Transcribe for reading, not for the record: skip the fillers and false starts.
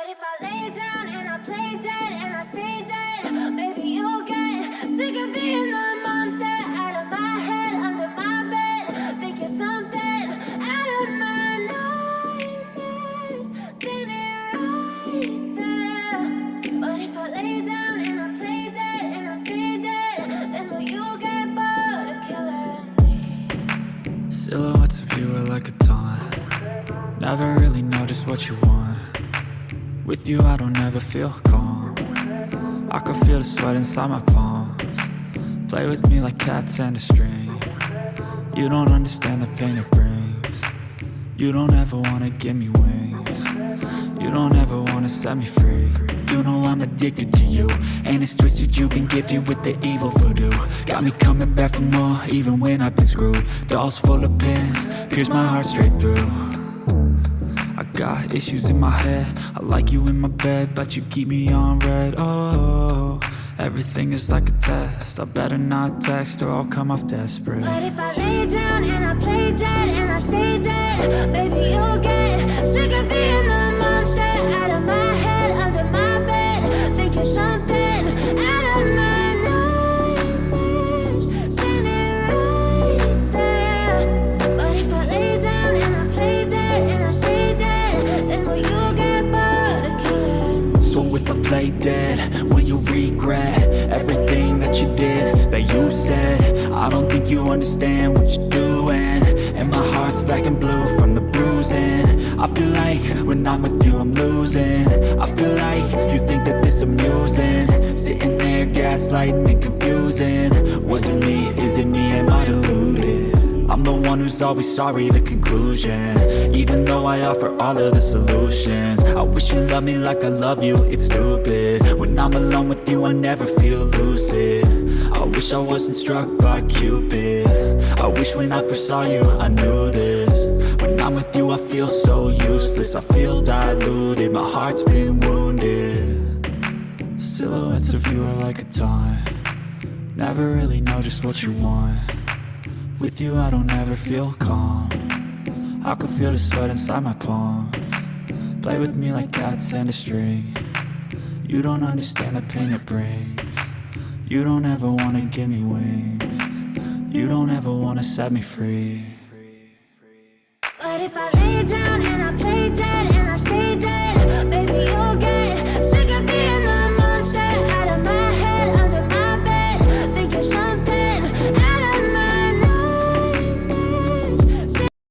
But if I lay down and I play dead and I stay dead, maybe you'll get sick of being the monster out of my head, under my bed. Think you're something out of my nightmares, standing right there. But if I lay down and I play dead and I stay dead, then will you get bored of killing me? Silhouettes of you are like a taunt. Never really know just what you want. With you I don't ever feel calm. I can feel the sweat inside my palms. Play with me like cats and a string. You don't understand the pain it brings. You don't ever wanna give me wings. You don't ever wanna set me free. You know I'm addicted to you, and it's twisted, you've been gifted with the evil voodoo. Got me coming back for more, even when I've been screwed. Dolls full of pins, pierce my heart straight through. I got issues in my head, I like you in my bed, but you keep me on red. Oh, everything is like a test, I better not text or I'll come off desperate. But if I lay down and I play dead and I stay dead, baby you'll get sick of being the monster out of my head, under my bed. Think you're something out of my nightmares, standing right there. But if I lay down and I play dead and I stay dead, then will you get bored of killing me? So if I play dead, will you regret everything that you did, that you said? I don't think you understand what you're doing, and my heart's black and blue from the bruising. I feel like when I'm with you I'm losing. I feel like you think that this amusing, sitting there gaslighting and confusing. Was it me? Is it me? Am I deluded? I'm the one who's always sorry, the conclusion. Even though I offer all of the solutions, I wish you loved me like I love you, it's stupid. When I'm alone with you I never feel lucid. I wish I wasn't struck by Cupid. I wish when I first saw you I knew this. When I'm with you I feel so useless, I feel diluted, my heart's been wounded. Silhouettes of you are like a taunt. Never really know just what you want. With you I don't ever feel calm. I can feel the sweat inside my palms. Play with me like cats and a string. You don't understand the pain it brings. You don't ever wanna give me wings. You don't ever wanna set me free. But if I lay